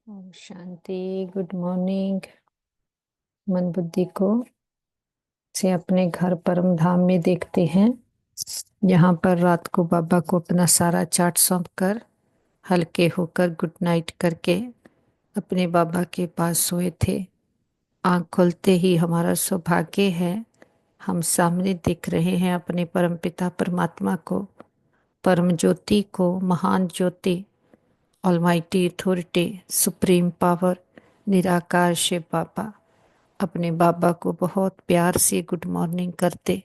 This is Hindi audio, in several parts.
ओम शांति। Good morning. मन बुद्धि को से अपने घर परम धाम में देखते हैं। यहाँ पर रात को बाबा को अपना सारा चार्ट सौंप कर हल्के होकर गुड नाइट करके अपने बाबा के पास सोए थे। आंख खुलते ही हमारा सौभाग्य है, हम सामने देख रहे हैं अपने परम पिता परमात्मा को, परम ज्योति को, महान ज्योति, ऑलमाइटी अथॉरिटी, सुप्रीम पावर, निराकार शिव बाबा। अपने बाबा को बहुत प्यार से गुड मॉर्निंग करते,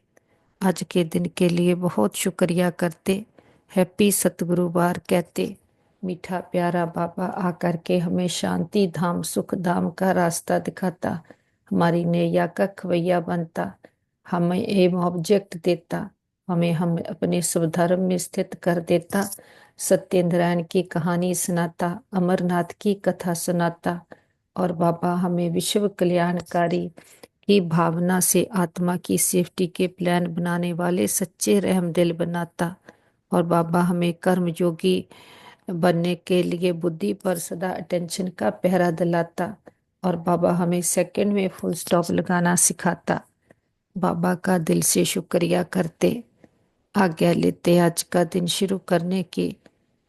आज के दिन के लिए बहुत शुक्रिया करते, हैप्पी सतगुरुवार कहते। मीठा प्यारा बाबा आकर के हमें शांति धाम सुख धाम का रास्ता दिखाता, हमारी नैया का खवैया बनता, हमें एम ऑब्जेक्ट देता, हमें हम अपने स्वधर्म में स्थित कर देता, सत्यनारायण की कहानी सुनाता, अमरनाथ की कथा सुनाता, और बाबा हमें विश्व कल्याणकारी की भावना से आत्मा की सेफ्टी के प्लान बनाने वाले सच्चे रहम दिल बनाता। और बाबा हमें कर्म योगी बनने के लिए बुद्धि पर सदा अटेंशन का पहरा दिलाता। और बाबा हमें सेकंड में फुल स्टॉप लगाना सिखाता। बाबा का दिल से शुक्रिया करते, आज्ञा लेते आज का दिन शुरू करने की।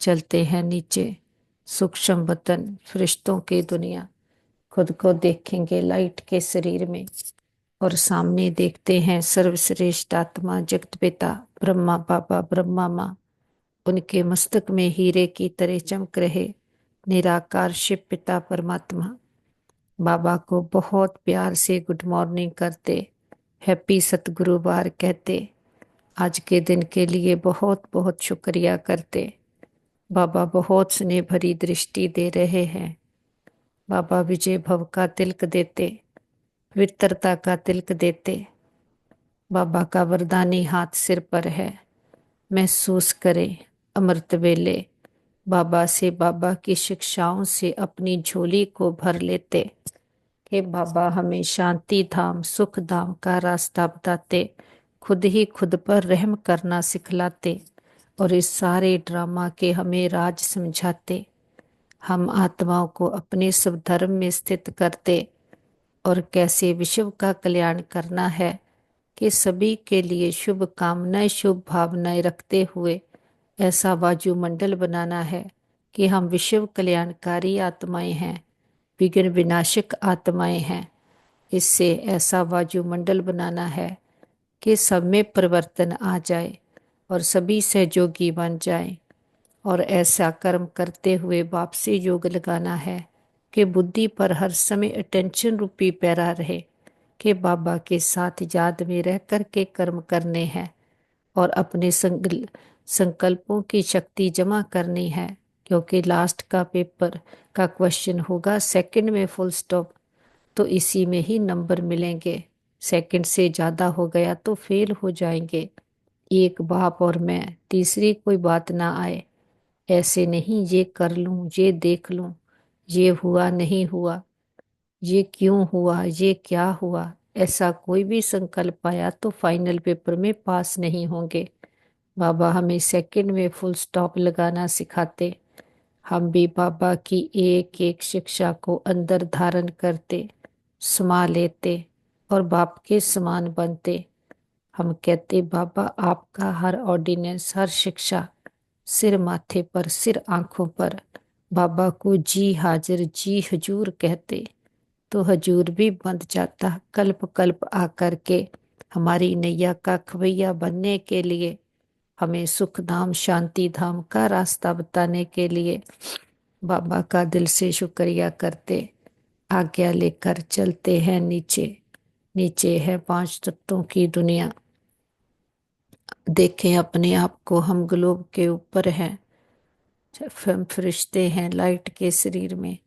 चलते हैं नीचे, सूक्ष्म वतन, फरिश्तों की दुनिया। खुद को देखेंगे लाइट के शरीर में, और सामने देखते हैं सर्वश्रेष्ठ आत्मा जगत पिता ब्रह्मा बाबा ब्रह्मा माँ। उनके मस्तक में हीरे की तरह चमक रहे निराकार शिव पिता परमात्मा। बाबा को बहुत प्यार से गुड मॉर्निंग करते, हैप्पी सतगुरुवार कहते, आज के दिन के लिए बहुत बहुत शुक्रिया करते। बाबा बहुत स्नेह भरी दृष्टि दे रहे हैं। बाबा विजय भव का तिलक देते, पवित्रता का तिलक देते। बाबा का वरदानी हाथ सिर पर है, महसूस करें अमृत वेले। बाबा से, बाबा की शिक्षाओं से अपनी झोली को भर लेते कि बाबा हमें शांति धाम सुख धाम का रास्ता बताते, खुद ही खुद पर रहम करना सिखलाते, और इस सारे ड्रामा के हमें राज समझाते। हम आत्माओं को अपने स्वधर्म में स्थित करते, और कैसे विश्व का कल्याण करना है कि सभी के लिए शुभ कामनाएं शुभ भावनाएं रखते हुए ऐसा वायुमंडल बनाना है कि हम विश्व कल्याणकारी आत्माएं हैं, विघ्न विनाशक आत्माएं हैं। इससे ऐसा वायुमंडल बनाना है कि सब में परिवर्तन आ जाए और सभी सहयोगी बन जाए। और ऐसा कर्म करते हुए वापसी योग लगाना है कि बुद्धि पर हर समय अटेंशन रूपी पैरा रहे कि बाबा के साथ याद में रह कर के कर्म करने हैं, और अपने संकल्पों की शक्ति जमा करनी है। क्योंकि लास्ट का पेपर का क्वेश्चन होगा सेकंड में फुल स्टॉप, तो इसी में ही नंबर मिलेंगे। सेकंड से ज़्यादा हो गया तो फेल हो जाएंगे। एक बाप और मैं, तीसरी कोई बात ना आए। ऐसे नहीं ये कर लूं, ये देख लूं, ये हुआ नहीं हुआ, ये क्यों हुआ, ये क्या हुआ, ऐसा कोई भी संकल्प आया तो फाइनल पेपर में पास नहीं होंगे। बाबा हमें सेकंड में फुल स्टॉप लगाना सिखाते। हम भी बाबा की एक एक शिक्षा को अंदर धारण करते, समा लेते, और बाप के समान बनते। हम कहते बाबा आपका हर ऑर्डिनेंस हर शिक्षा सिर माथे पर सिर आंखों पर। बाबा को जी हाजिर जी हजूर कहते, तो हजूर भी बंध जाता कल्प कल्प आकर के हमारी नैया का खवैया बनने के लिए, हमें सुख धाम शांति धाम का रास्ता बताने के लिए। बाबा का दिल से शुक्रिया करते, आज्ञा लेकर चलते हैं नीचे। नीचे है पांच तत्वों की दुनिया। देखें अपने आप को, हम ग्लोब के ऊपर हैं, हम फरिश्ते हैं लाइट के शरीर में,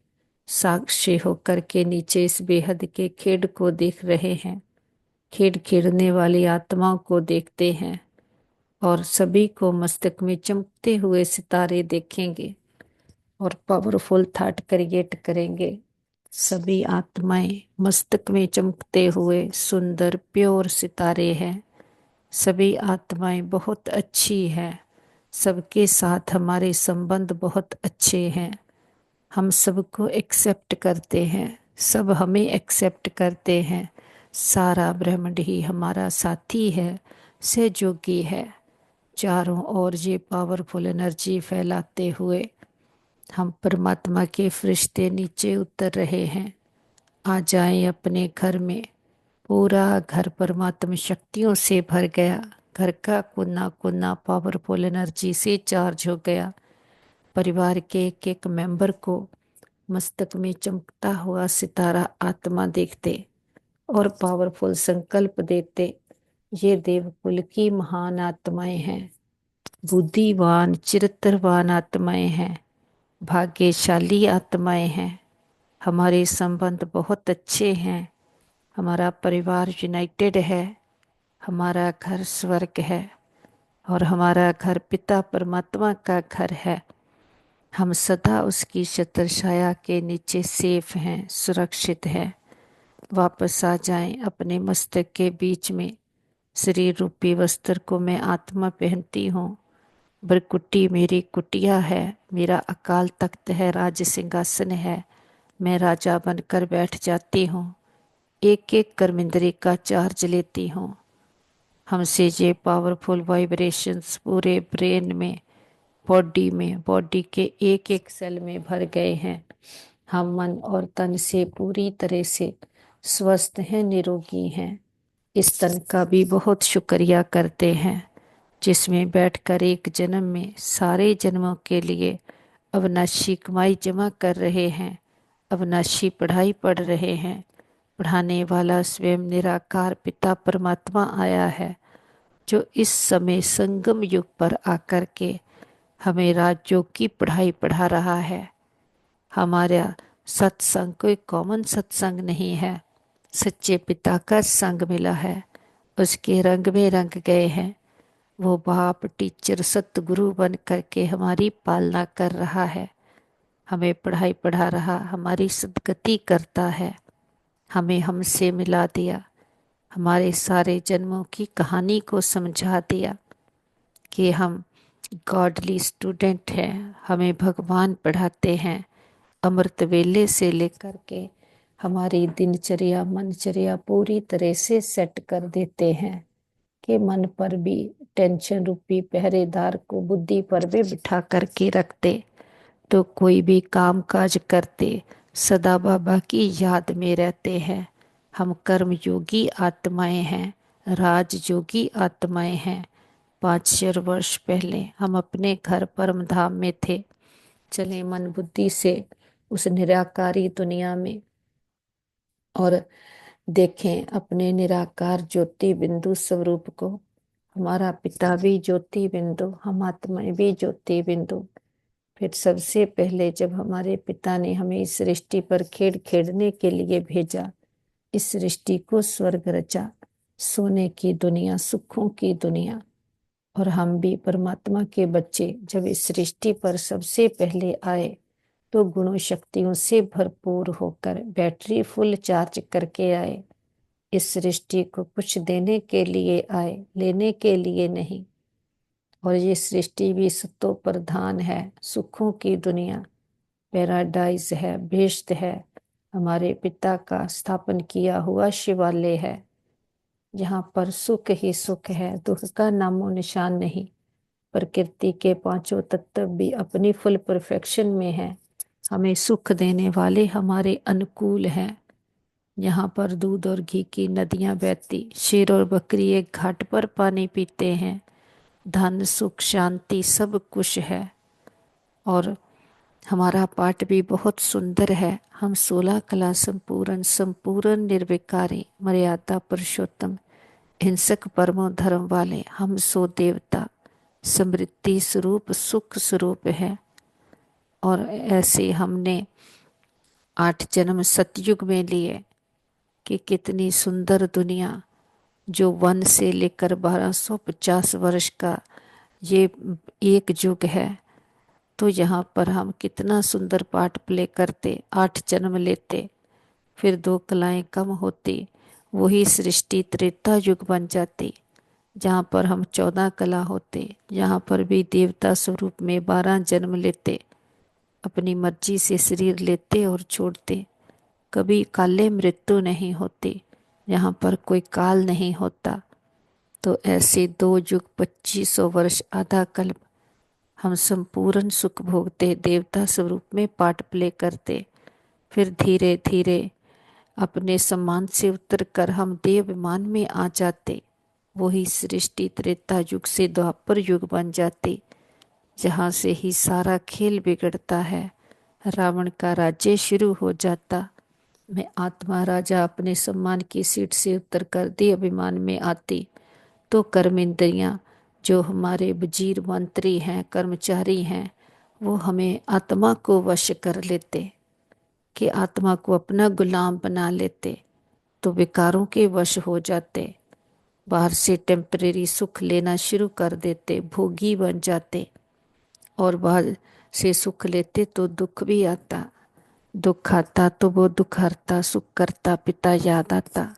साक्षी होकर के नीचे इस बेहद के खेड को देख रहे हैं। खेड खेड़ने वाली आत्माओं को देखते हैं, और सभी को मस्तक में चमकते हुए सितारे देखेंगे, और पावरफुल थॉट क्रिएट करेंगे। सभी आत्माएं मस्तक में चमकते हुए सुंदर प्योर सितारे हैं। सभी आत्माएं बहुत अच्छी हैं, सबके साथ हमारे संबंध बहुत अच्छे हैं। हम सबको एक्सेप्ट करते हैं, सब हमें एक्सेप्ट करते हैं। सारा ब्रह्मांड ही हमारा साथी है, सहयोगी है। चारों ओर ये पावरफुल एनर्जी फैलाते हुए हम परमात्मा के फरिश्ते नीचे उतर रहे हैं। आ जाएं अपने घर में। पूरा घर परमात्मा शक्तियों से भर गया। घर का कोना कोना पावरफुल एनर्जी से चार्ज हो गया। परिवार के एक एक मेंबर को मस्तक में चमकता हुआ सितारा आत्मा देखते और पावरफुल संकल्प देते। ये देवकुल की महान आत्माएं हैं, बुद्धिवान चरित्रवान आत्माएं हैं, भाग्यशाली आत्माएं हैं। हमारे संबंध बहुत अच्छे हैं। हमारा परिवार यूनाइटेड है। हमारा घर स्वर्ग है और हमारा घर पिता परमात्मा का घर है। हम सदा उसकी छत्र छाया के नीचे सेफ हैं, सुरक्षित हैं। वापस आ जाएं अपने मस्तक के बीच में। शरीर रूपी वस्त्र को मैं आत्मा पहनती हूँ। भृकुटी मेरी कुटिया है, मेरा अकाल तख्त है, राज सिंहासन है। मैं राजा बनकर बैठ जाती हूँ। एक एक कर्मेंद्री का चार्ज लेती हूँ। हमसे ये पावरफुल वाइब्रेशंस पूरे ब्रेन में, बॉडी के एक एक सेल में भर गए हैं। हम मन और तन से पूरी तरह से स्वस्थ हैं, निरोगी हैं। इस तन का भी बहुत शुक्रिया करते हैं जिसमें बैठकर एक जन्म में सारे जन्मों के लिए अविनाशी कमाई जमा कर रहे हैं, अविनाशी पढ़ाई पढ़ रहे हैं। पढ़ाने वाला स्वयं निराकार पिता परमात्मा आया है, जो इस समय संगम युग पर आकर के हमें राजयोग की पढ़ाई पढ़ा रहा है। हमारा सत्संग कोई कॉमन सत्संग नहीं है, सच्चे पिता का संग मिला है। उसके रंग में रंग गए हैं। वो बाप टीचर सतगुरु बन करके हमारी पालना कर रहा है, हमें पढ़ाई पढ़ा रहा, हमारी सदगति करता है। हमें हमसे मिला दिया, हमारे सारे जन्मों की कहानी को समझा दिया कि हम गॉडली स्टूडेंट हैं। हमें भगवान पढ़ाते हैं। अमृत वेले से लेकर के हमारी दिनचर्या मनचर्या पूरी तरह से सेट कर देते हैं कि मन पर भी टेंशन रूपी पहरेदार को बुद्धि पर भी बिठा करके रखते, तो कोई भी काम काज करते सदा बाबा की याद में रहते हैं। हम कर्म योगी आत्माएं हैं, राजयोगी आत्माएं हैं। 500 वर्ष पहले हम अपने घर परम धाम में थे। चले मन बुद्धि से उस निराकारी दुनिया में और देखें अपने निराकार ज्योति बिंदु स्वरूप को। हमारा पिता भी ज्योति बिंदु, हम आत्माएं भी ज्योति बिंदु। फिर सबसे पहले जब हमारे पिता ने हमें इस सृष्टि पर खेड़ खेड़ने के लिए भेजा, इस सृष्टि को स्वर्ग रचा, सोने की दुनिया, सुखों की दुनिया। और हम भी परमात्मा के बच्चे जब इस सृष्टि पर सबसे पहले आए तो गुणों शक्तियों से भरपूर होकर बैटरी फुल चार्ज करके आए। इस सृष्टि को कुछ देने के लिए आए, लेने के लिए नहीं। और ये सृष्टि भी सत्तो प्रधान है, सुखों की दुनिया, पैराडाइज है, बेश्त है। हमारे पिता का स्थापन किया हुआ शिवालय है, यहाँ पर सुख ही सुख है, दुख का नामो निशान नहीं। प्रकृति के पांचों तत्व भी अपनी फुल परफेक्शन में है। हमें सुख देने वाले हमारे अनुकूल हैं। यहाँ पर दूध और घी की नदियाँ बहती, शेर और बकरी एक घाट पर पानी पीते हैं। धन सुख शांति सब कुछ है। और हमारा पाठ भी बहुत सुंदर है। हम 16 कला संपूर्ण संपूर्ण निर्विकारी मर्यादा पुरुषोत्तम हिंसक परमो धर्म वाले हम सो देवता समृद्धि स्वरूप सुख स्वरूप है। और ऐसे हमने 8 जन्म सतयुग में लिए कि कितनी सुंदर दुनिया, जो 1 से लेकर 1250 वर्ष का ये एक युग है। तो यहाँ पर हम कितना सुंदर पार्ट प्ले करते, 8 जन्म लेते, फिर 2 कलाएं कम होती, वही सृष्टि त्रेता युग बन जाती, जहाँ पर हम 14 कला होते। यहाँ पर भी देवता स्वरूप में 12 जन्म लेते अपनी मर्जी से शरीर लेते और छोड़ते। कभी काले मृत्यु नहीं होती, यहाँ पर कोई काल नहीं होता। तो ऐसे 2 युग 2500 वर्ष आधा कल्प हम संपूर्ण सुख भोगते, देवता स्वरूप में पार्ट प्ले करते। फिर धीरे धीरे अपने सम्मान से उतर कर हम देव विमान में आ जाते। वही सृष्टि त्रेता युग से द्वापर युग बन जाते, जहाँ से ही सारा खेल बिगड़ता है। रावण का राज्य शुरू हो जाता। मैं आत्मा राजा अपने सम्मान की सीट से उतरकर देह अभिमान में आती, तो कर्म इंद्रियां जो हमारे वजीर मंत्री हैं, कर्मचारी हैं, वो हमें आत्मा को वश कर लेते, कि आत्मा को अपना गुलाम बना लेते। तो विकारों के वश हो जाते, बाहर से टेम्परेरी सुख लेना शुरू कर देते, भोगी बन जाते। और बाहर से सुख लेते तो दुख भी आता, दुख आता तो वो दुख हरता, सुख करता पिता याद आता,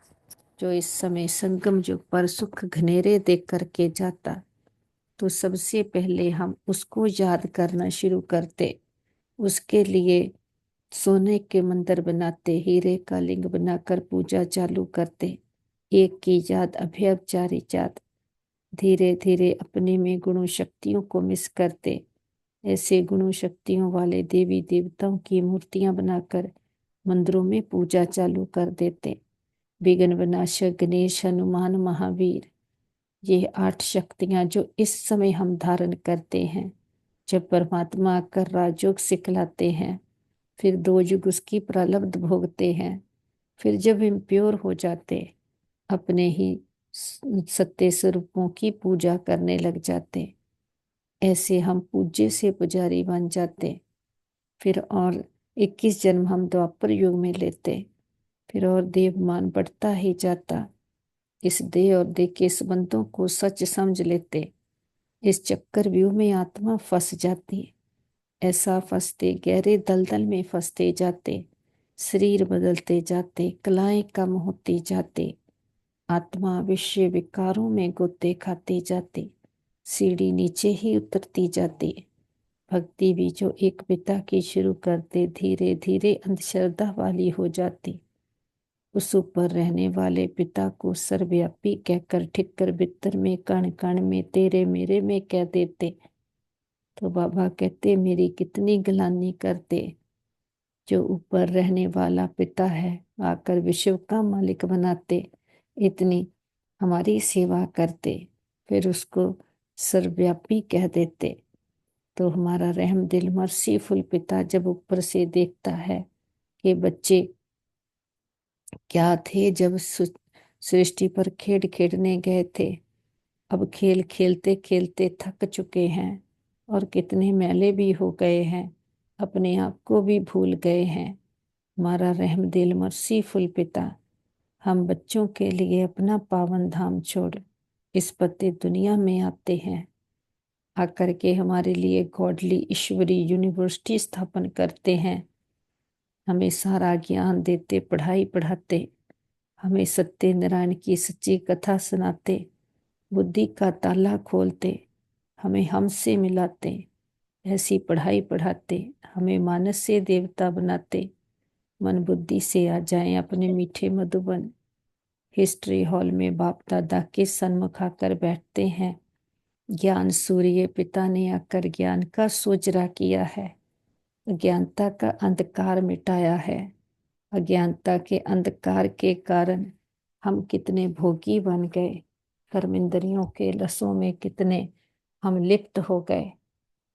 जो इस समय संगम युग पर सुख घनेरे देख करके जाता। तो सबसे पहले हम उसको याद करना शुरू करते। उसके लिए सोने के मंदिर बनाते, हीरे का लिंग बनाकर पूजा चालू करते। एक की याद अभय चारी याद। धीरे धीरे अपने में गुणों शक्तियों को मिस करते। ऐसे गुणों शक्तियों वाले देवी देवताओं की मूर्तियां बनाकर मंदिरों में पूजा चालू कर देते। विघ्न विनाशक गणेश, हनुमान, महावीर, ये 8 शक्तियां जो इस समय हम धारण करते हैं, जब परमात्मा आकर राजयोग सिखलाते हैं, फिर 2 युग उसकी प्रारब्ध भोगते हैं, फिर जब हम प्योर हो जाते, अपने ही सत्य स्वरूपों की पूजा करने लग जाते। ऐसे हम पूज्य से पुजारी बन जाते। फिर और 21 जन्म हम द्वापर युग में लेते, फिर और देवमान बढ़ता ही जाता। इस देह और देह के संबंधों को सच समझ लेते। इस चक्कर व्यूह में आत्मा फंस जाती। ऐसा फंसते गहरे दलदल में फंसते जाते, शरीर बदलते जाते, कलाएं कम होती जाते, आत्मा विषय विकारों में गोते खाते जाते, सीढ़ी नीचे ही उतरती जाती। भक्ति भी जो एक पिता की शुरू करते, धीरे धीरे अंधश्रद्धा वाली हो जाती। उस ऊपर रहने वाले पिता को सर्वव्यापी कहकर ठिक्कर बित्तर में, कण कण में, तेरे मेरे में कह देते। तो बाबा कहते मेरी कितनी गलानी करते। जो ऊपर रहने वाला पिता है आकर विश्व का मालिक बनाते, इतनी हमारी सेवा करते, फिर उसको सर्वव्यापी कह देते। तो हमारा रहम दिल मर्सीफुल पिता जब ऊपर से देखता है कि बच्चे क्या थे जब सृष्टि पर खेल खेलने गए थे, अब खेल खेलते खेलते थक चुके हैं और कितने मैले भी हो गए हैं, अपने आप को भी भूल गए हैं। हमारा रहम दिल मर्सीफुल पिता हम बच्चों के लिए अपना पावन धाम छोड़ इस पति दुनिया में आते हैं। आकर के हमारे लिए गॉडली ईश्वरी यूनिवर्सिटी स्थापन करते हैं, हमें सारा ज्ञान देते, पढ़ाई पढ़ाते, हमें सत्य नारायण की सच्ची कथा सुनाते, बुद्धि का ताला खोलते, हमें हमसे मिलाते, ऐसी पढ़ाई पढ़ाते, हमें मानस से देवता बनाते। मन बुद्धि से आ जाएं अपने मीठे मधुबन। हिस्ट्री हॉल में बाप दादा के सन्मुख आकर बैठते हैं। ज्ञान सूर्य पिता ने आकर ज्ञान का सोजरा किया है, अज्ञानता का अंधकार मिटाया है। अज्ञानता के अंधकार के कारण हम कितने भोगी बन गए, कर्मेंद्रियों के रसों में कितने हम लिप्त हो गए,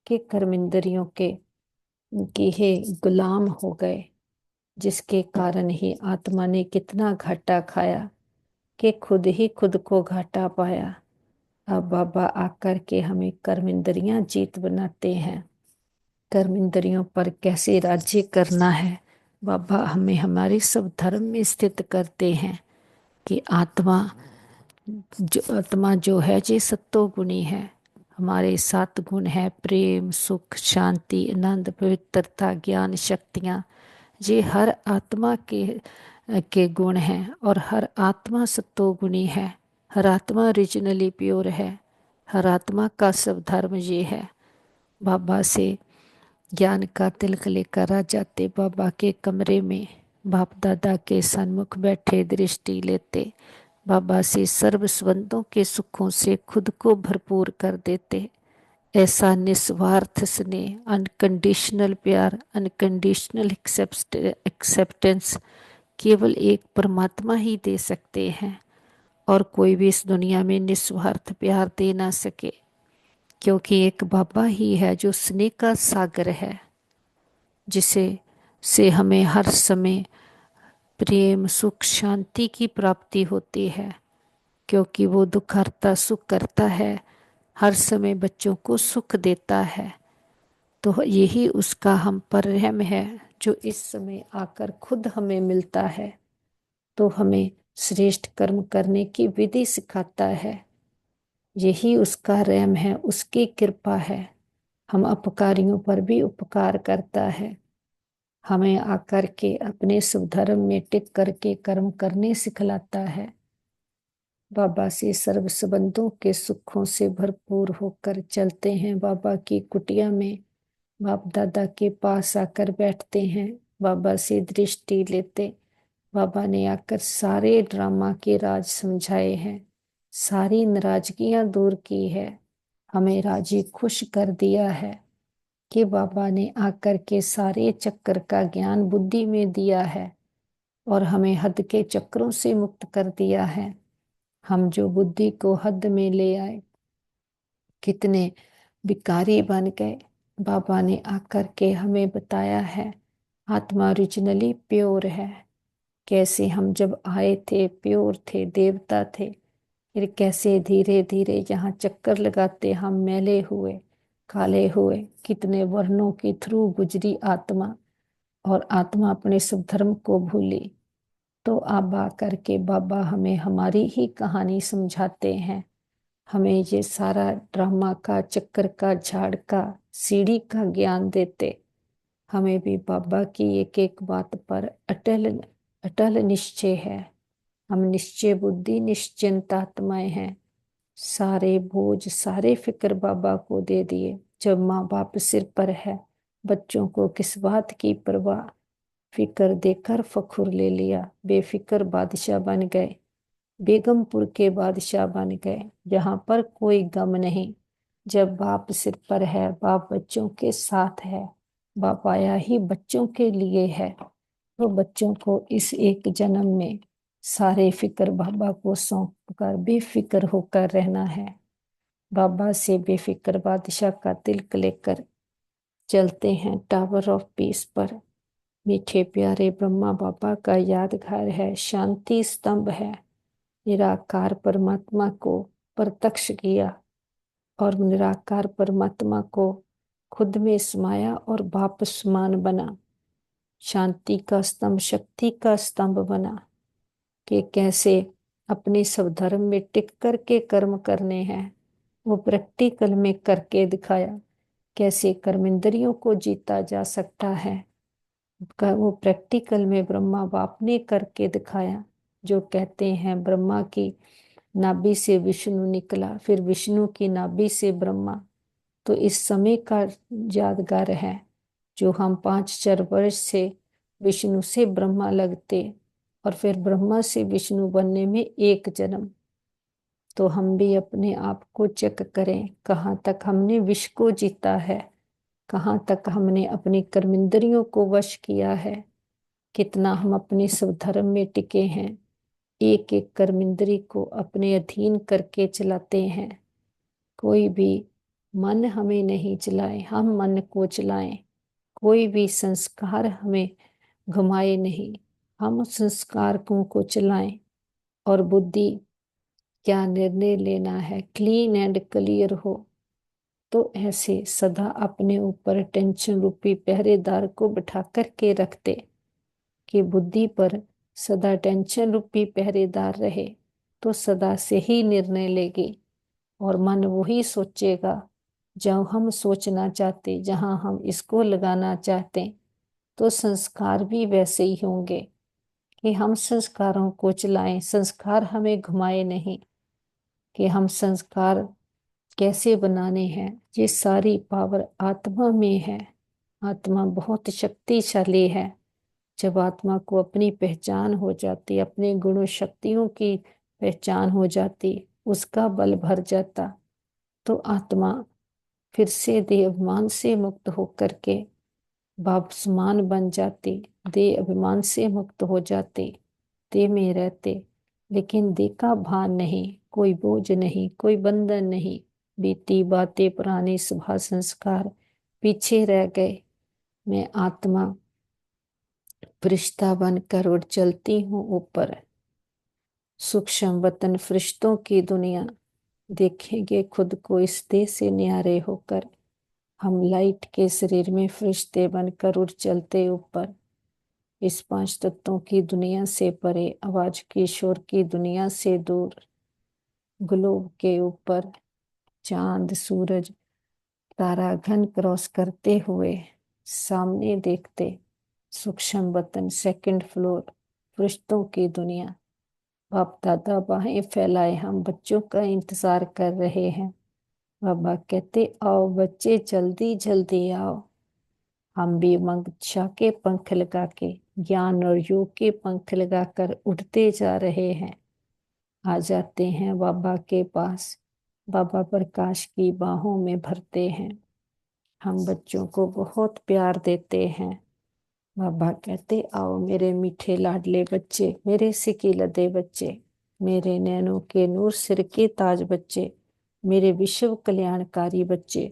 कि कर्मेंद्रियों के ही गुलाम हो गए, जिसके कारण ही आत्मा ने कितना घाटा खाया, कि खुद ही खुद को घाटा पाया। अब बाबा आकर के हमें कर्मेंद्रियां जीत बनाते हैं, कर्मेंद्रियों पर कैसे राज्य करना है बाबा हमें हमारे सब धर्म में स्थित करते हैं। कि आत्मा जो है ये सत्तो गुणी है। हमारे 7 गुण है, प्रेम, सुख, शांति, आनंद, पवित्रता, ज्ञान, शक्तियाँ। ये हर आत्मा के गुण हैं और हर आत्मा सत्तो गुणी है। हर आत्मा ओरिजिनली प्योर है। हर आत्मा का सब धर्म ये है। बाबा से ज्ञान का तिलक लेकर आ जाते बाबा के कमरे में। बाप दादा के सन्मुख बैठे दृष्टि लेते, बाबा से सर्व संबंधों के सुखों से खुद को भरपूर कर देते। ऐसा निस्वार्थ स्नेह, अनकंडीशनल प्यार, अनकंडीशनल एक्सेप्टेंस केवल एक परमात्मा ही दे सकते हैं, और कोई भी इस दुनिया में निस्वार्थ प्यार दे ना सके, क्योंकि एक बाबा ही है जो स्नेह का सागर है, जिसे से हमें हर समय प्रेम सुख शांति की प्राप्ति होती है, क्योंकि वो दुख हरता सुख करता है, हर समय बच्चों को सुख देता है। तो यही उसका हम पर रहम है, जो इस समय आकर खुद हमें मिलता है, तो हमें श्रेष्ठ कर्म करने की विधि सिखाता है। यही उसका रहम है, उसकी कृपा है। हम अपकारियों पर भी उपकार करता है, हमें आकर के अपने सुधर्म में टिक करके कर्म करने सिखलाता है। बाबा से सर्व संबंधों के सुखों से भरपूर होकर चलते हैं। बाबा की कुटिया में बाप दादा के पास आकर बैठते हैं, बाबा से दृष्टि लेते। बाबा ने आकर सारे ड्रामा के राज समझाए हैं, सारी नाराजगियां दूर की है, हमें राजी खुश कर दिया है कि बाबा ने आकर के सारे चक्कर का ज्ञान बुद्धि में दिया है, और हमें हद के चक्रों से मुक्त कर दिया है। हम जो बुद्धि को हद में ले आए, कितने विकारी बन गए। बाबा ने आकर के हमें बताया है आत्मा ओरिजिनली प्योर है। कैसे हम जब आए थे प्योर थे, देवता थे, फिर कैसे धीरे धीरे यहाँ चक्कर लगाते हम मैले हुए, काले हुए, कितने वर्णों के थ्रू गुजरी आत्मा, और आत्मा अपने स्वधर्म को भूली। तो अब आकर के बाबा हमें हमारी ही कहानी समझाते हैं, हमें ये सारा ड्रामा का चक्कर का झाड़ का सीढ़ी का ज्ञान देते। हमें भी बाबा की एक एक बात पर अटल अटल निश्चय है। हम निश्चय बुद्धि निश्चिंत आत्माएं हैं। सारे बोझ सारे फिक्र बाबा को दे दिए। जब माँ बाप सिर पर है, बच्चों को किस बात की परवाह, फिक्र देकर फखुर ले लिया, बेफिक्र बादशाह बन गए, बेगमपुर के बादशाह बन गए, जहां पर कोई गम नहीं। जब बाप सिर पर है, बाप बच्चों के साथ है, बाप आया ही बच्चों के लिए है, तो बच्चों को इस एक जन्म में सारे फिक्र बाबा को सौंप कर बेफिक्र होकर रहना है। बाबा से बेफिक्र बादशाह का तिलक लेकर चलते हैं टावर ऑफ पीस पर। मीठे प्यारे ब्रह्मा बाबा का यादगार है, शांति स्तंभ है। निराकार परमात्मा को प्रत्यक्ष किया, और निराकार परमात्मा को खुद में समाया और बाप समान बना। शांति का स्तंभ, शक्ति का स्तंभ बना, कि कैसे अपने स्वधर्म में टिक करके कर्म करने हैं, वो प्रैक्टिकल में करके दिखाया। कैसे कर्मेंद्रियों को जीता जा सकता है, वो प्रैक्टिकल में ब्रह्मा बाप ने करके दिखाया। जो कहते हैं ब्रह्मा की नाभि से विष्णु निकला, फिर विष्णु की नाभि से ब्रह्मा, तो इस समय का यादगार है। जो हम 5-4 वर्ष से विष्णु से ब्रह्मा लगते, और फिर ब्रह्मा से विष्णु बनने में एक जन्म। तो हम भी अपने आप को चेक करें, कहाँ तक हमने विष को जीता है, कहाँ तक हमने अपनी कर्मेंद्रियों को वश किया है, कितना हम अपने स्वधर्म में टिके हैं, एक एक कर्मेंद्री को अपने अधीन करके चलाते हैं। कोई भी मन हमें नहीं चलाए, हम मन को चलाएं। कोई भी संस्कार हमें घुमाए नहीं, हम संस्कारों को चलाएं। और बुद्धि क्या निर्णय लेना है, क्लीन एंड क्लियर हो। तो ऐसे सदा अपने ऊपर टेंशन रूपी पहरेदार को बिठा करके रखते, कि बुद्धि पर सदा टेंशन रूपी पहरेदार रहे, तो सदा से ही निर्णय लेगी, और मन वही सोचेगा जो हम सोचना चाहते, जहां हम इसको लगाना चाहते। तो संस्कार भी वैसे ही होंगे, कि हम संस्कारों को चलाएं, संस्कार हमें घुमाए नहीं। कि हम संस्कार कैसे बनाने हैं, ये सारी पावर आत्मा में है। आत्मा बहुत शक्तिशाली है। जब आत्मा को अपनी पहचान हो जाती, अपने गुणों शक्तियों की पहचान हो जाती, उसका बल भर जाता, तो आत्मा फिर से देह अभिमान से मुक्त होकर के बाप समान बन जाती, देह अभिमान से मुक्त हो जाते, देह में रहते, लेकिन देह का भान नहीं, कोई बोझ नहीं, कोई बंधन नहीं। बीती बातें, पुराने स्वभाव संस्कार पीछे रह गए। मैं आत्मा फरिश्ता बनकर उड़ चलती हूँ ऊपर। सूक्ष्म वतन फरिश्तों की दुनिया, देखेंगे खुद को इस देह से न्यारे होकर। हम लाइट के शरीर में फरिश्ते बनकर उड़ चलते ऊपर, इस पांच तत्वों की दुनिया से परे, आवाज की शोर की दुनिया से दूर। ग्लोब के ऊपर चांद सूरज तारा घन क्रॉस करते हुए सामने देखते, सूक्ष्म वतन सेकंड फ्लोर, फरिश्तों की दुनिया। बाप दादा बाहें फैलाए हम बच्चों का इंतजार कर रहे हैं। बाबा कहते आओ बच्चे जल्दी जल्दी आओ। हम भी मंगछा के पंख लगा के, ज्ञान और योग के पंख लगाकर उड़ते जा रहे हैं। आ जाते हैं बाबा के पास, बाबा प्रकाश की बाहों में भरते हैं। हम बच्चों को बहुत प्यार देते हैं। बाबा कहते आओ मेरे मीठे लाडले बच्चे, मेरे सिकी लदे बच्चे, मेरे नैनों के नूर सिर के ताज बच्चे, मेरे विश्व कल्याणकारी बच्चे।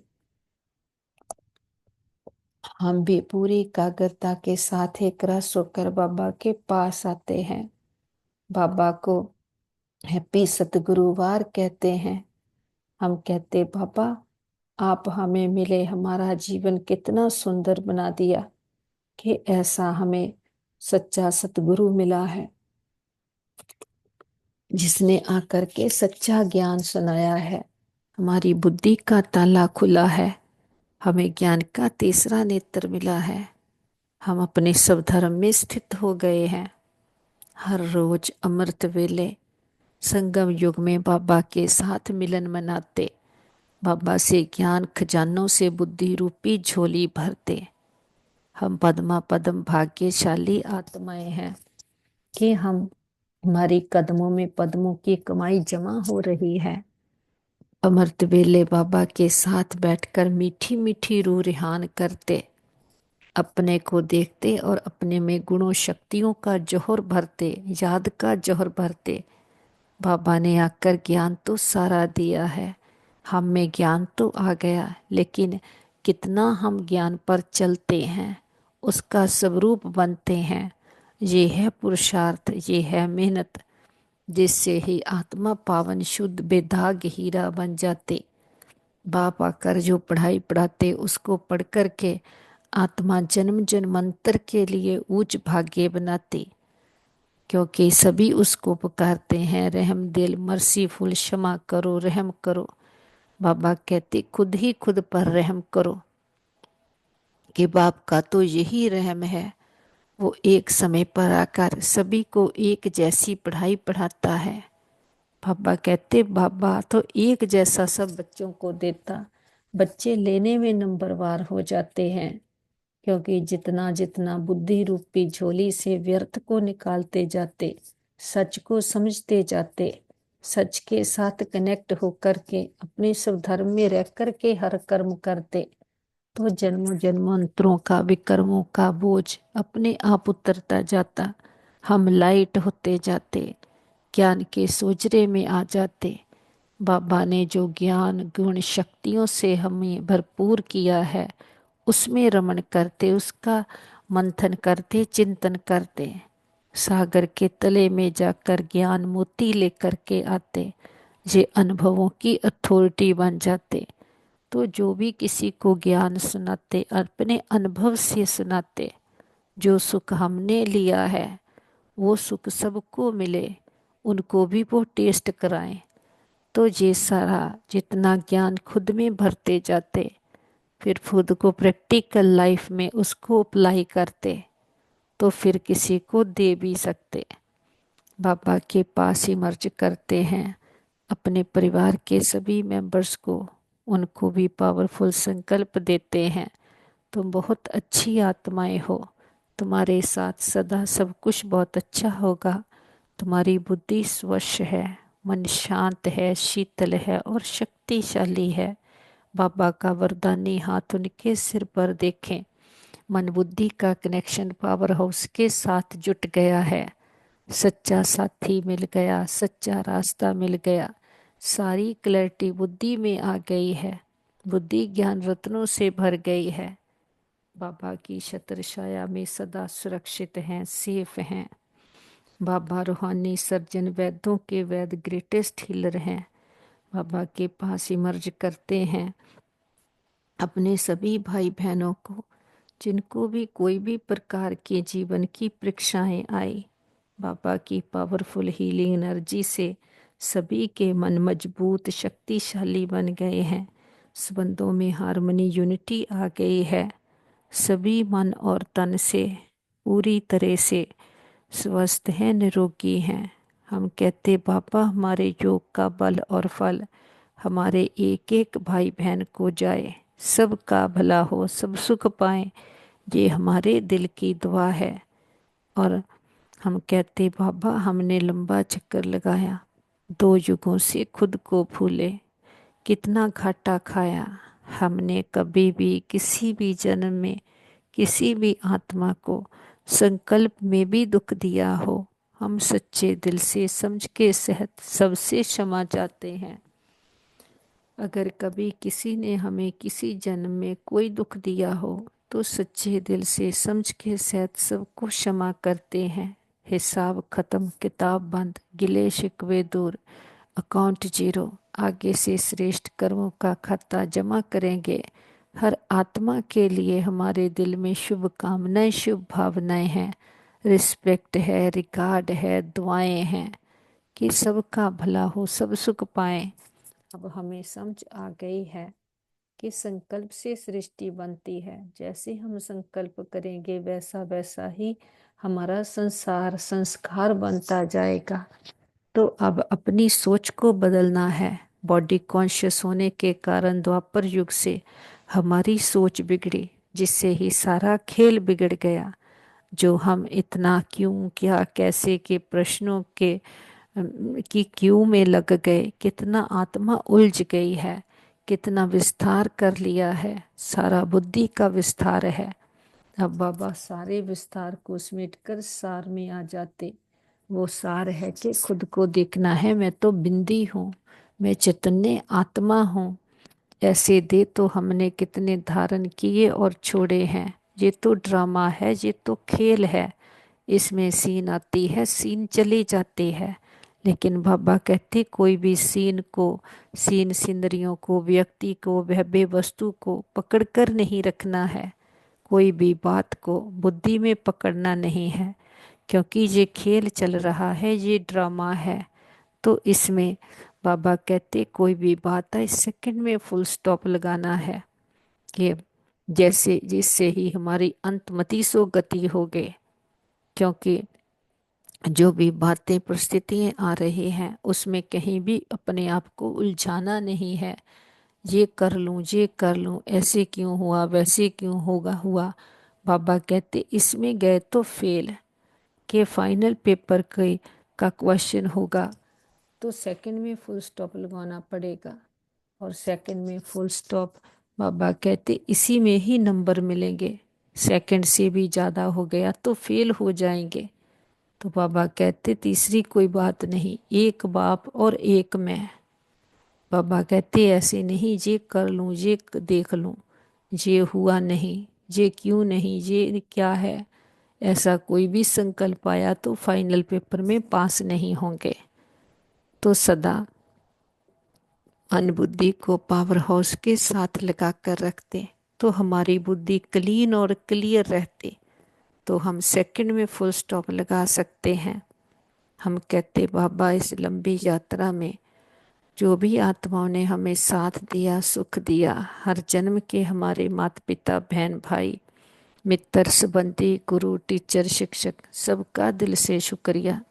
हम भी पूरी एकाग्रता के साथ एक रस होकर बाबा के पास आते हैं। बाबा को हैप्पी सतगुरुवार कहते हैं। हम कहते बाबा आप हमें मिले, हमारा जीवन कितना सुंदर बना दिया कि ऐसा हमें सच्चा सतगुरु मिला है, जिसने आकर के सच्चा ज्ञान सुनाया है। हमारी बुद्धि का ताला खुला है, हमें ज्ञान का तीसरा नेत्र मिला है। हम अपने सब धर्म में स्थित हो गए हैं। हर रोज अमृत वेले संगम युग में बाबा के साथ मिलन मनाते, बाबा से ज्ञान खजानों से बुद्धि रूपी झोली भरते। हम पद्मा पद्म भाग्यशाली आत्माएं हैं कि हम हमारी कदमों में पद्मों की कमाई जमा हो रही है। अमृत वेले बाबा के साथ बैठकर मीठी मीठी रूह रिहान करते, अपने को देखते और अपने में गुणों शक्तियों का जौहर भरते, याद का जौहर भरते। बाबा ने आकर ज्ञान तो सारा दिया है, हम में ज्ञान तो आ गया, लेकिन कितना हम ज्ञान पर चलते हैं, उसका स्वरूप बनते हैं। ये है पुरुषार्थ, ये है मेहनत, जिससे ही आत्मा पावन शुद्ध बेदाग हीरा बन जाते। बाप आकर जो पढ़ाई पढ़ाते उसको पढ़ कर के आत्मा जन्म जन्मांतर के लिए ऊंच भाग्य बनाती, क्योंकि सभी उसको पुकारते हैं रहम दिल मर्सीफुल, क्षमा करो रहम करो। बाबा कहते खुद ही खुद पर रहम करो, कि बाप का तो यही रहम है, वो एक समय पर आकर सभी को एक जैसी पढ़ाई पढ़ाता है। बाबा कहते बाबा तो एक जैसा सब बच्चों को देता, बच्चे लेने में नंबरवार हो जाते हैं, क्योंकि जितना जितना बुद्धि रूपी झोली से व्यर्थ को निकालते जाते, सच को समझते जाते, सच के साथ कनेक्ट होकर के अपने सब धर्म में रह कर के हर कर्म करते, तो जन्मों जन्मांतरों का विकर्मों का बोझ अपने आप उतरता जाता। हम लाइट होते जाते, ज्ञान के सोजरे में आ जाते। बाबा ने जो ज्ञान गुण शक्तियों से हमें भरपूर किया है, उसमें रमण करते, उसका मंथन करते, चिंतन करते, सागर के तले में जाकर ज्ञान मोती लेकर के आते, ये अनुभवों की अथॉरिटी बन जाते। तो जो भी किसी को ज्ञान सुनाते अपने अनुभव से सुनाते, जो सुख हमने लिया है वो सुख सबको मिले, उनको भी वो टेस्ट कराएं। तो ये सारा जितना ज्ञान खुद में भरते जाते, फिर खुद को प्रैक्टिकल लाइफ में उसको अप्लाई करते, तो फिर किसी को दे भी सकते। बाबा के पास ही मर्ज करते हैं अपने परिवार के सभी मेंबर्स को, उनको भी पावरफुल संकल्प देते हैं। तुम बहुत अच्छी आत्माएं हो। तुम्हारे साथ सदा सब कुछ बहुत अच्छा होगा। तुम्हारी बुद्धि स्वच्छ है, मन शांत है, शीतल है और शक्तिशाली है। बाबा का वरदानी हाथ उनके सिर पर देखें। मन बुद्धि का कनेक्शन पावर हाउस के साथ जुट गया है। सच्चा साथी मिल गया, सच्चा रास्ता मिल गया। सारी क्लैरिटी बुद्धि में आ गई है। बुद्धि ज्ञान रत्नों से भर गई है। बाबा की छत्र छाया में सदा सुरक्षित हैं, सेफ हैं। बाबा रूहानी सर्जन, वैद्यों के वैद, ग्रेटेस्ट हीलर हैं। बाबा के पास इमर्ज करते हैं अपने सभी भाई बहनों को, जिनको भी कोई भी प्रकार के जीवन की परीक्षाएं आई। बाबा की पावरफुल हीलिंग एनर्जी से सभी के मन मजबूत शक्तिशाली बन गए हैं। संबंधों में हार्मनी यूनिटी आ गई है। सभी मन और तन से पूरी तरह से स्वस्थ हैं, निरोगी हैं। हम कहते बाबा हमारे योग का बल और फल हमारे एक एक भाई बहन को जाए, सबका भला हो, सब सुख पाएं। ये हमारे दिल की दुआ है। और हम कहते बाबा हमने लंबा चक्कर लगाया, 2 युगों से खुद को भूले, कितना घाटा खाया। हमने कभी भी किसी भी जन्म में किसी भी आत्मा को संकल्प में भी दुख दिया हो, हम सच्चे दिल से समझ के सहित सबसे क्षमा चाहते हैं। अगर कभी किसी ने हमें किसी जन्म में कोई दुख दिया हो तो सच्चे दिल से समझ के सहित सबको क्षमा करते हैं। हिसाब खत्म, किताब बंद, गिले शिकवे दूर, अकाउंट जीरो। आगे से श्रेष्ठ कर्मों का खाता जमा करेंगे। हर आत्मा के लिए हमारे दिल में शुभ कामनाएं, शुभ भावनाएं हैं। रिस्पेक्ट है, रिगार्ड है, दुआएं हैं कि सबका भला हो, सब सुख पाएं। अब हमें समझ आ गई है कि संकल्प से सृष्टि बनती है। जैसे हम संकल्प करेंगे वैसा वैसा ही हमारा संसार संस्कार बनता जाएगा। तो अब अपनी सोच को बदलना है। बॉडी कॉन्शियस होने के कारण द्वापर युग से हमारी सोच बिगड़ी, जिससे ही सारा खेल बिगड़ गया। जो हम इतना क्यों, क्या, कैसे के प्रश्नों के की क्यों में लग गए, कितना आत्मा उलझ गई है, कितना विस्तार कर लिया है। सारा बुद्धि का विस्तार है। अब बाबा सारे विस्तार को समेट कर सार में आ जाते। वो सार है कि खुद को देखना है, मैं तो बिंदी हूँ, मैं चैतन्य आत्मा हूँ। ऐसे दे तो हमने कितने धारण किए और छोड़े हैं। ये तो ड्रामा है, ये तो खेल है। इसमें सीन आती है, सीन चली जाती है। लेकिन बाबा कहते कोई भी सीन को, सीन सिंदरियों को, व्यक्ति को, भव्य वस्तु को पकड़ कर नहीं रखना है। कोई भी बात को बुद्धि में पकड़ना नहीं है, क्योंकि ये खेल चल रहा है, ये ड्रामा है। तो इसमें बाबा कहते कोई भी बात है सेकंड में फुल स्टॉप लगाना है, कि जैसे जिससे ही हमारी अंतमति सो गति हो गए। क्योंकि जो भी बातें परिस्थितियाँ आ रही हैं उसमें कहीं भी अपने आप को उलझाना नहीं है। ये कर लूँ, ये कर लूँ, ऐसे क्यों हुआ, वैसे क्यों होगा हुआ। बाबा कहते इसमें गए तो फेल, के फाइनल पेपर के का क्वेश्चन होगा तो सेकंड में फुल स्टॉप लगाना पड़ेगा। और सेकंड में फुल स्टॉप बाबा कहते इसी में ही नंबर मिलेंगे। सेकंड से भी ज़्यादा हो गया तो फेल हो जाएंगे। तो बाबा कहते तीसरी कोई बात नहीं, एक बाप और एक मैं। बाबा कहते ऐसे नहीं ये कर लूँ, ये देख लूँ, ये हुआ नहीं, ये क्यों नहीं, ये क्या है। ऐसा कोई भी संकल्प आया तो फाइनल पेपर में पास नहीं होंगे। तो सदा अनबुद्धि को पावर हाउस के साथ लगा कर रखते तो हमारी बुद्धि क्लीन और क्लियर रहती, तो हम सेकंड में फुल स्टॉप लगा सकते हैं। हम कहते बाबा इस लंबी यात्रा में जो भी आत्माओं ने हमें साथ दिया, सुख दिया, हर जन्म के हमारे माता पिता, बहन भाई, मित्र, संबंधी, गुरु, टीचर, शिक्षक, सबका दिल से शुक्रिया।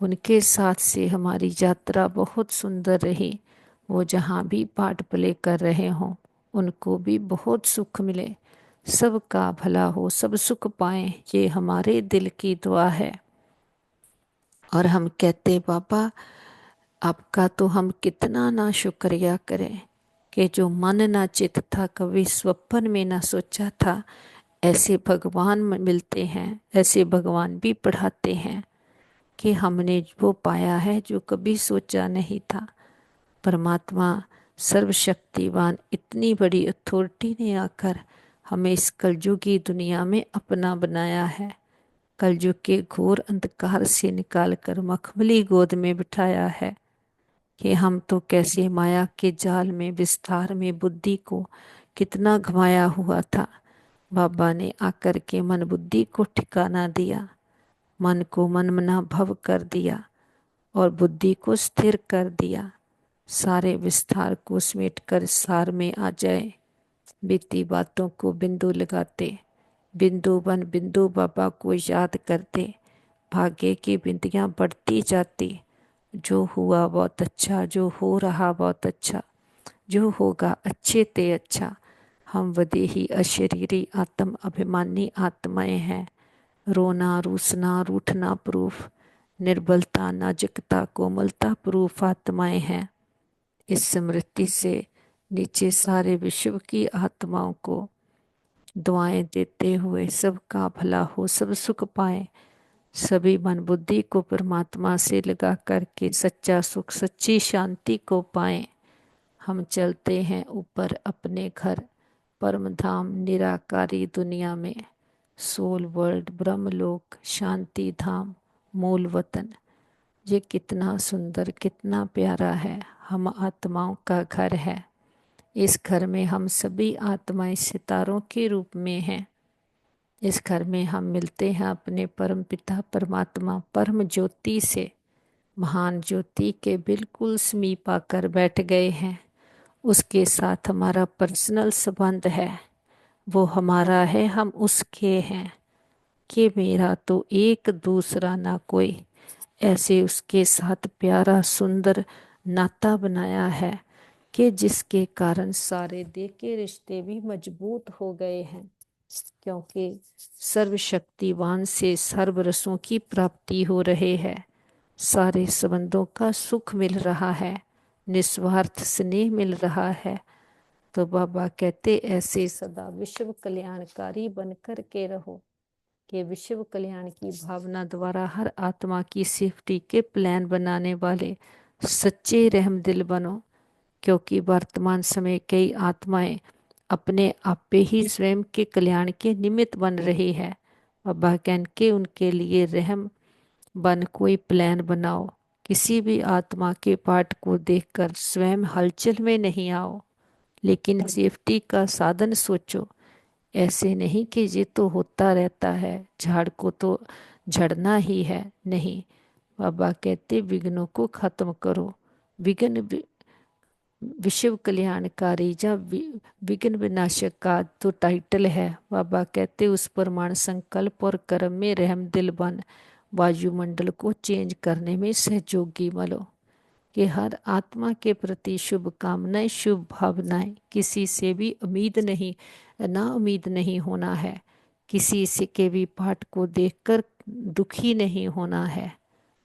उनके साथ से हमारी यात्रा बहुत सुंदर रही। वो जहाँ भी पार्ट प्ले कर रहे हों उनको भी बहुत सुख मिले, सबका भला हो, सब सुख पाएं, ये हमारे दिल की दुआ है। और हम कहते बाबा आपका तो हम कितना ना शुक्रिया करें कि जो मन ना चित था, कभी स्वप्न में ना सोचा था, ऐसे भगवान मिलते हैं, ऐसे भगवान भी पढ़ाते हैं कि हमने वो पाया है जो कभी सोचा नहीं था। परमात्मा सर्वशक्तिवान इतनी बड़ी अथॉरिटी ने आकर हमें इस कलयुगी दुनिया में अपना बनाया है। कलयुग के घोर अंधकार से निकालकर मखमली गोद में बिठाया है कि हम तो कैसे माया के जाल में विस्तार में बुद्धि को कितना घुमाया हुआ था। बाबा ने आकर के मन बुद्धि को ठिकाना दिया, मन को मनमना भव कर दिया और बुद्धि को स्थिर कर दिया। सारे विस्तार को समेट कर सार में आ जाए। बीती बातों को बिंदु लगाते, बिंदु बन बिंदु बाबा को याद करते, भाग्य की बिंदियां बढ़ती जाती। जो हुआ बहुत अच्छा, जो हो रहा बहुत अच्छा, जो होगा अच्छे ते अच्छा। हम वदेही अशरीरी आत्म अभिमानी आत्माएं हैं। रोना रूसना रूठना प्रूफ, निर्बलता नाजुकता कोमलता प्रूफ आत्माएं हैं। इस स्मृति से नीचे सारे विश्व की आत्माओं को दुआएं देते हुए सबका भला हो, सब सुख पाए, सभी मन बुद्धि को परमात्मा से लगा करके सच्चा सुख सच्ची शांति को पाएं। हम चलते हैं ऊपर अपने घर, परम धाम निराकारी दुनिया में, सोल वर्ल्ड ब्रह्मलोक शांति धाम मूल वतन। ये कितना सुंदर कितना प्यारा है, हम आत्माओं का घर है। इस घर में हम सभी आत्माएं सितारों के रूप में हैं। इस घर में हम मिलते हैं अपने परम पिता परमात्मा परम ज्योति से। महान ज्योति के बिल्कुल समीप आकर बैठ गए हैं। उसके साथ हमारा पर्सनल संबंध है, वो हमारा है हम उसके हैं। कि मेरा तो एक दूसरा ना कोई, ऐसे उसके साथ प्यारा सुंदर नाता बनाया है कि जिसके कारण सारे देह के रिश्ते भी मजबूत हो गए हैं। क्योंकि सर्वशक्तिवान से सर्व रसों की प्राप्ति हो रही है, सारे संबंधों का सुख मिल रहा है, निस्वार्थ स्नेह मिल रहा है। तो बाबा कहते ऐसे सदा विश्व कल्याणकारी बनकर के रहो कि विश्व कल्याण की भावना द्वारा हर आत्मा की सेफ्टी के प्लान बनाने वाले सच्चे रहम दिल बनो। क्योंकि वर्तमान समय कई आत्माएं अपने आप पे ही स्वयं के कल्याण के निमित्त बन रही है। बाबा कहन के उनके लिए रहम बन कोई प्लान बनाओ। किसी भी आत्मा के पाठ को देखकर स्वयं हलचल में नहीं आओ, लेकिन सेफ्टी का साधन सोचो। ऐसे नहीं कि ये तो होता रहता है, झाड़ को तो झड़ना ही है, नहीं। बाबा कहते विघ्नों को खत्म करो। विघ्न विश्व कल्याणकारी या विघ्न विनाशक का तो टाइटल है। बाबा कहते उस प्रमाण संकल्प और कर्म में रहम दिल बन वायुमंडल को चेंज करने में सहयोगी बनो। कि हर आत्मा के प्रति शुभ कामनाएं शुभ भावनाएं, किसी से भी उम्मीद नहीं ना उम्मीद नहीं होना है। किसी से के भी पाठ को देखकर दुखी नहीं होना है।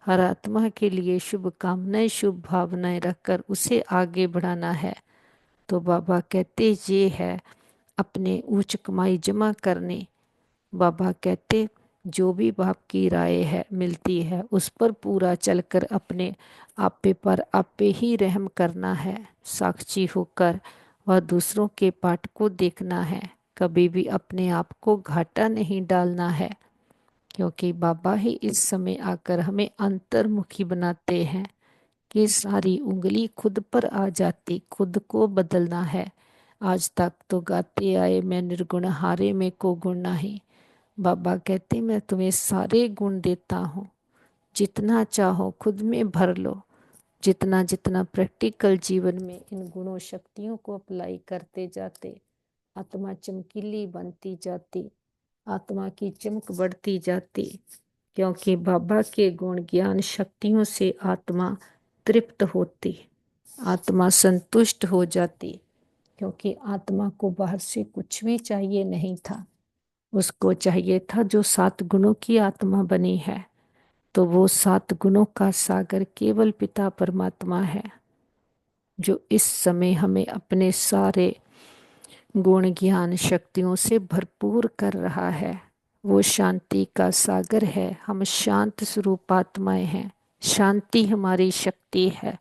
हर आत्मा के लिए शुभ कामनाएं शुभ भावनाएं रखकर उसे आगे बढ़ाना है। तो बाबा कहते ये है अपने उच्च कमाई जमा करने। बाबा कहते जो भी बाप की राय है मिलती है उस पर पूरा चलकर अपने आपे पर आपे ही रहम करना है, साक्षी होकर वह दूसरों के पाठ को देखना है। कभी भी अपने आप को घाटा नहीं डालना है, क्योंकि बाबा ही इस समय आकर हमें अंतर्मुखी बनाते हैं कि सारी उंगली खुद पर आ जाती, खुद को बदलना है। आज तक तो गाते आए मैं निर्गुण हारे में को गुण नहीं। बाबा कहते मैं तुम्हें सारे गुण देता हूँ, जितना चाहो खुद में भर लो। जितना जितना प्रैक्टिकल जीवन में इन गुणों शक्तियों को अप्लाई करते जाते, आत्मा चमकीली बनती जाती, आत्मा की चमक बढ़ती जाती। क्योंकि बाबा के गुण ज्ञान शक्तियों से आत्मा तृप्त होती, आत्मा संतुष्ट हो जाती। क्योंकि आत्मा को बाहर से कुछ भी चाहिए नहीं था। उसको चाहिए था जो 7 गुणों की आत्मा बनी है, तो वो 7 गुणों का सागर केवल पिता परमात्मा है, जो इस समय हमें अपने सारे गुण ज्ञान शक्तियों से भरपूर कर रहा है। वो शांति का सागर है। हम शांत स्वरूप आत्माएं हैं। शांति हमारी शक्ति है।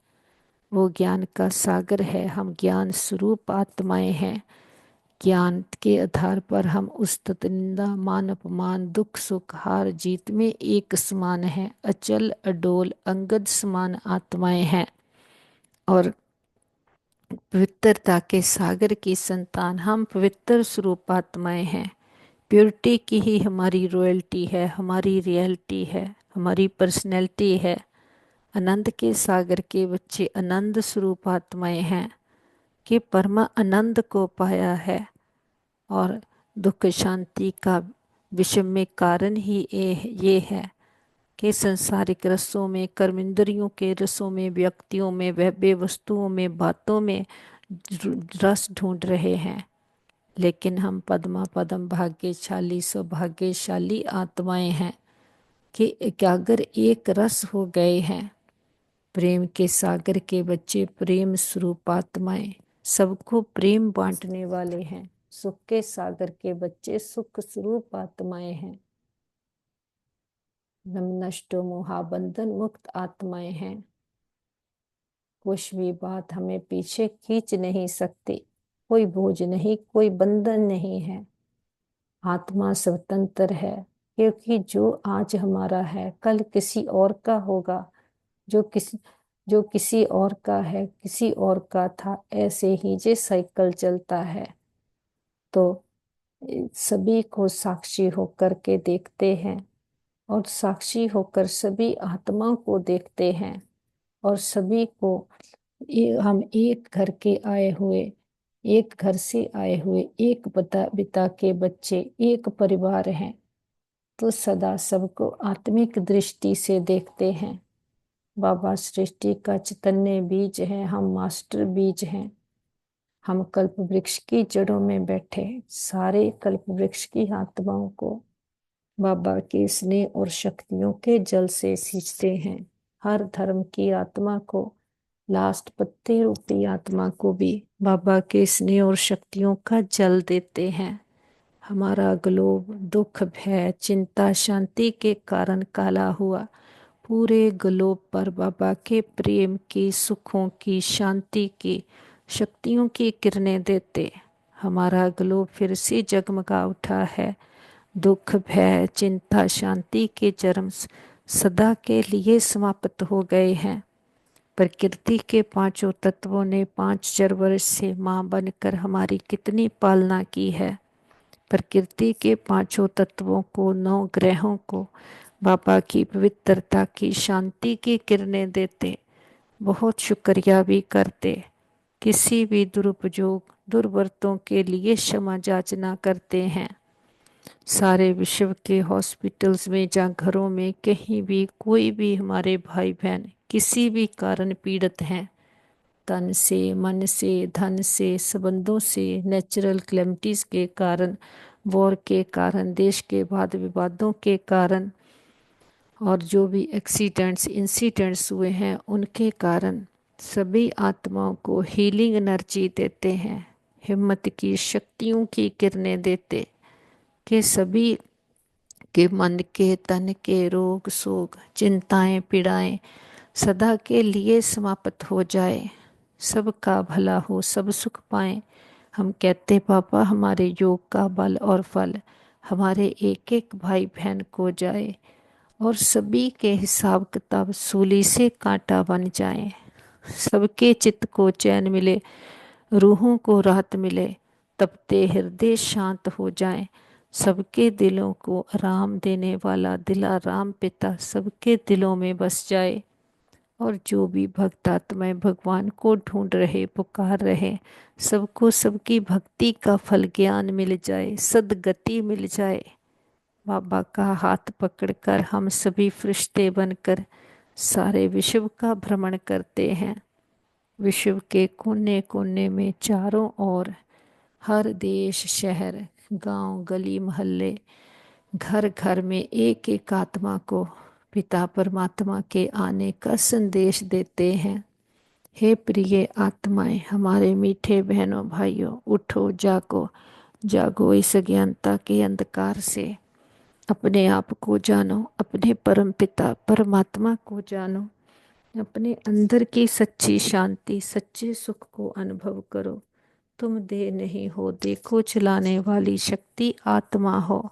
वो ज्ञान का सागर है। हम ज्ञान स्वरूप आत्माएं हैं। ज्ञान के आधार पर हम उस्तत निंदा मान अपमान दुख सुख हार जीत में एक समान है। अचल अडोल अंगद समान आत्माएं हैं और पवित्रता के सागर की संतान हम पवित्र स्वरूप आत्माएं हैं। प्योरिटी की ही हमारी रॉयल्टी है, हमारी रियलिटी है, हमारी पर्सनैलिटी है। आनंद के सागर के बच्चे आनंद स्वरूप आत्माएं हैं कि परमा आनंद को पाया है। और दुख शांति का विषम में कारण ही ये है कि संसारिक रसों में, कर्मेंद्रियों के रसों में, व्यक्तियों में, वैभव वस्तुओं में, बातों में रस ढूंढ रहे हैं। लेकिन हम पद्मा पदम भाग्यशाली सौभाग्यशाली आत्माएं हैं कि अगर एक रस हो गए हैं। प्रेम के सागर के बच्चे प्रेम स्वरूप आत्माएं सबको प्रेम बांटने वाले हैं। सुख के सागर के बच्चे सुख स्वरूप आत्माएं हैं। नष्टो मोहाबंधन मुक्त आत्माएं हैं। कुछ भी बात हमें पीछे खींच नहीं सकती। कोई बोझ नहीं, कोई बंधन नहीं है। आत्मा स्वतंत्र है, क्योंकि जो आज हमारा है कल किसी और का होगा। जो किसी और का है किसी और का था। ऐसे ही जे साइकिल चलता है तो सभी को साक्षी होकर के देखते हैं और साक्षी होकर सभी आत्माओं को देखते हैं और सभी को हम एक घर के आए हुए, एक घर से आए हुए, एक पिता के बच्चे, एक परिवार हैं। तो सदा सबको आत्मिक दृष्टि से देखते हैं। बाबा सृष्टि का चैतन्य बीज है, हम मास्टर बीज हैं। हम कल्प वृक्ष की जड़ों में बैठे सारे कल्प वृक्ष की आत्माओं को बाबा के स्नेह और शक्तियों के जल से सींचते हैं। हर धर्म की आत्मा को, लास्ट पत्ते रूपी आत्मा को भी बाबा के स्नेह और शक्तियों का जल देते हैं। हमारा ग्लोब दुख भय चिंता शांति के कारण काला हुआ। पूरे ग्लोब पर बाबा के प्रेम की, सुखों की, शांति की, शक्तियों की किरणें देते हमारा ग्लोब फिर से जगमगा उठा है। दुख भय चिंता शांति के चरम सदा के लिए समाप्त हो गए हैं। प्रकृति के पांचों तत्वों ने 5,000 वर्ष से माँ बनकर हमारी कितनी पालना की है। प्रकृति के पांचों तत्वों को, 9 ग्रहों को बाबा की पवित्रता की शांति की किरणें देते बहुत शुक्रिया भी करते। किसी भी दुरुपयोग दुर्वर्तों के लिए क्षमा याचना करते हैं। सारे विश्व के हॉस्पिटल्स में या घरों में कहीं भी कोई भी हमारे भाई बहन किसी भी कारण पीड़ित हैं, तन से, मन से, धन से, संबंधों से, नेचुरल क्लेमिटीज के कारण, वॉर के कारण, देश के वाद विवादों के कारण और जो भी एक्सीडेंट्स इंसिडेंट्स हुए हैं उनके कारण सभी आत्माओं को हीलिंग एनर्जी देते हैं। हिम्मत की शक्तियों की किरणें देते कि सभी के मन के तन के रोग शोक चिंताएं पीड़ाएं सदा के लिए समाप्त हो जाए। सबका भला हो, सब सुख पाएं। हम कहते पापा हमारे योग का बल और फल हमारे एक एक भाई बहन को जाए और सभी के हिसाब किताब सूली से कांटा बन जाए। सबके चित्त को चैन मिले, रूहों को राहत मिले, तपते हृदय शांत हो जाएं। सबके दिलों को आराम देने वाला दिलाराम पिता सबके दिलों में बस जाए। और जो भी भक्त आत्माएं भगवान को ढूंढ रहे पुकार रहे सबको सबकी भक्ति का फल ज्ञान मिल जाए, सद्गति मिल जाए। बाबा का हाथ पकड़कर हम सभी फरिश्ते बनकर सारे विश्व का भ्रमण करते हैं। विश्व के कोने कोने में चारों ओर, हर देश शहर गांव गली मोहल्ले, घर घर में एक एक आत्मा को पिता परमात्मा के आने का संदेश देते हैं। हे प्रिय आत्माएं, हमारे मीठे बहनों भाइयों, उठो जागो, जागो इस अज्ञानता के अंधकार से, अपने आप को जानो, अपने परम पिता परमात्मा को जानो, अपने अंदर की सच्ची शांति सच्चे सुख को अनुभव करो। तुम देह नहीं हो, देखो चलाने वाली शक्ति आत्मा हो,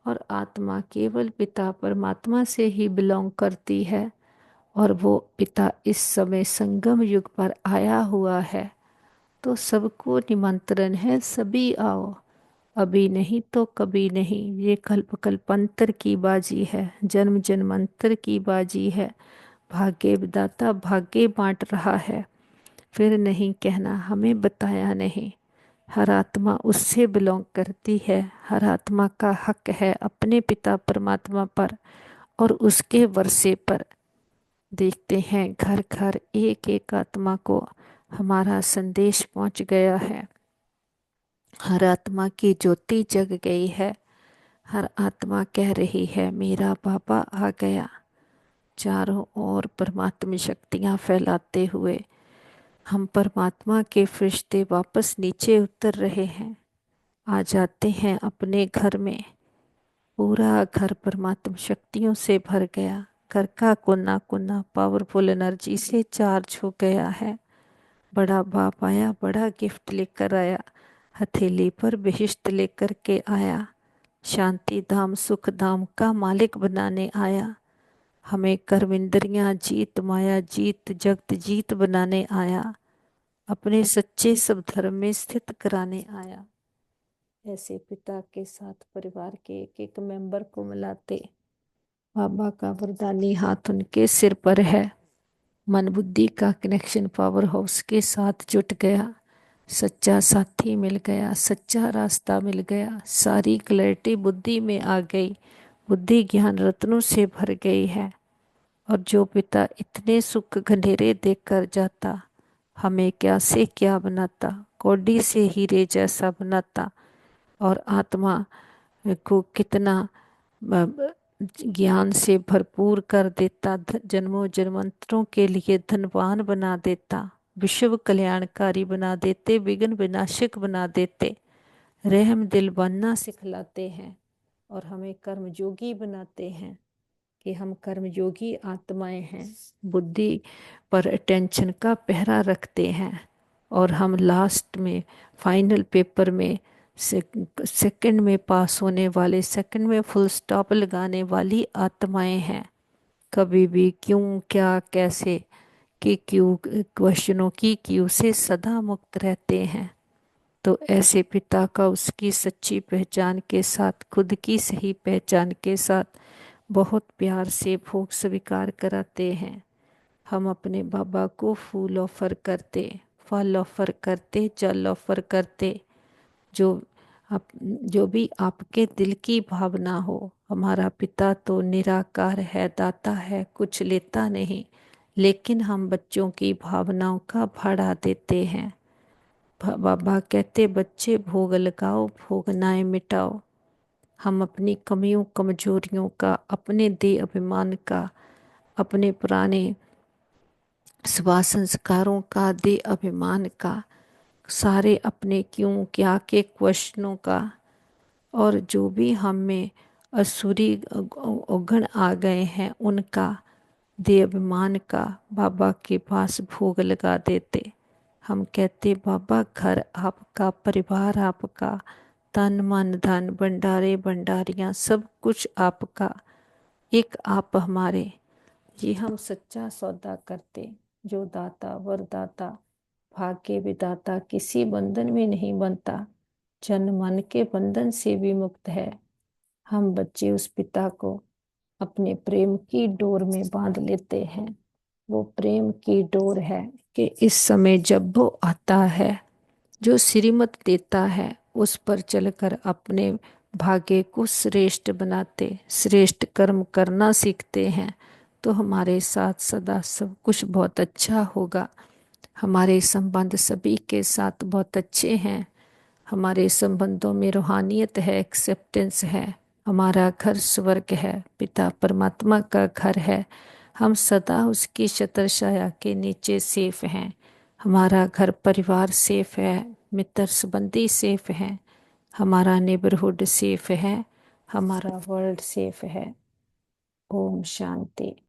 और आत्मा केवल पिता परमात्मा से ही बिलोंग करती है, और वो पिता इस समय संगम युग पर आया हुआ है। तो सबको निमंत्रण है, सभी आओ, अभी नहीं तो कभी नहीं। ये कल्प कल्पांतर की बाजी है, जन्म जन्मांतर की बाजी है। भाग्य विधाता भाग्य बांट रहा है, फिर नहीं कहना हमें बताया नहीं। हर आत्मा उससे बिलोंग करती है, हर आत्मा का हक है अपने पिता परमात्मा पर और उसके वर्षे पर। देखते हैं घर घर एक एक आत्मा को हमारा संदेश पहुंच गया है। हर आत्मा की ज्योति जग गई है, हर आत्मा कह रही है मेरा बाबा आ गया। चारों ओर परमात्मा शक्तियाँ फैलाते हुए हम परमात्मा के फरिश्ते वापस नीचे उतर रहे हैं, आ जाते हैं अपने घर में। पूरा घर परमात्मा शक्तियों से भर गया, घर का कोना कोना पावरफुल एनर्जी से चार्ज हो गया है। बड़ा बाप आया, बड़ा गिफ्ट लेकर आया, हथेली पर बहिश्त लेकर के आया, शांति धाम सुख धाम का मालिक बनाने आया। हमें कर्म इंद्रियां जीत माया जीत जगत जीत बनाने आया, अपने सच्चे सब धर्म में स्थित कराने आया। ऐसे पिता के साथ परिवार के एक एक मेंबर को मिलाते बाबा का वरदानी हाथ उनके सिर पर है। मन बुद्धि का कनेक्शन पावर हाउस के साथ जुट गया, सच्चा साथी मिल गया, सच्चा रास्ता मिल गया, सारी क्लैरिटी बुद्धि में आ गई, बुद्धि ज्ञान रत्नों से भर गई है। और जो पिता इतने सुख घनेरे देकर जाता, हमें क्या से क्या बनाता, कौड़ी से हीरे जैसा बनाता, और आत्मा को कितना ज्ञान से भरपूर कर देता, जन्मों जन्मांतरों के लिए धनवान बना देता, विश्व कल्याणकारी बना देते, विघ्न विनाशक बना देते, रहम दिल बनना सिखलाते हैं, और हमें कर्मयोगी बनाते हैं कि हम कर्मयोगी आत्माएं हैं। बुद्धि पर अटेंशन का पहरा रखते हैं, और हम लास्ट में फाइनल पेपर में सेकंड में पास होने वाले, सेकंड में फुल स्टॉप लगाने वाली आत्माएं हैं। कभी भी क्यों क्या कैसे कि क्यों क्वेश्चनों की क्यों से सदा मुक्त रहते हैं। तो ऐसे पिता का उसकी सच्ची पहचान के साथ, खुद की सही पहचान के साथ बहुत प्यार से भोग स्वीकार कराते हैं। हम अपने बाबा को फूल ऑफर करते, फल ऑफर करते, जल ऑफर करते, जो आप जो भी आपके दिल की भावना हो। हमारा पिता तो निराकार है, दाता है, कुछ लेता नहीं, लेकिन हम बच्चों की भावनाओं का भाड़ा देते हैं। बाबा कहते बच्चे भोग लगाओ, भोगनाएं मिटाओ। हम अपनी कमियों कमजोरियों का, अपने देह अभिमान का, अपने पुराने स्वभाव संस्कारों का, देह अभिमान का, सारे अपने क्यों क्या के क्वेश्चनों का, और जो भी हम में असुरी अवगुण आ गए हैं उनका, देह अभिमान का बाबा के पास भोग लगा देते। हम कहते बाबा घर आपका, परिवार आपका, तन मन धन भंडारे भंडारियाँ सब कुछ आपका, एक आप हमारे। ये हम सच्चा सौदा करते। जो दाता वरदाता भाग्य विदाता किसी बंधन में नहीं बनता, जन मन के बंधन से भी मुक्त है। हम बच्चे उस पिता को अपने प्रेम की डोर में बांध लेते हैं। वो प्रेम की डोर है कि इस समय जब वो आता है, जो श्रीमत देता है उस पर चलकर अपने भाग्य को श्रेष्ठ बनाते, श्रेष्ठ कर्म करना सीखते हैं, तो हमारे साथ सदा सब कुछ बहुत अच्छा होगा। हमारे संबंध सभी के साथ बहुत अच्छे हैं। हमारे संबंधों में रूहानियत है, एक्सेप्टेंस है। हमारा घर स्वर्ग है, पिता परमात्मा का घर है। हम सदा उसकी छत्र छाया के नीचे सेफ हैं। हमारा घर परिवार सेफ है, मित्र संबंधी सेफ हैं। हमारा नेबरहुड सेफ है, हमारा वर्ल्ड सेफ है। ओम शांति।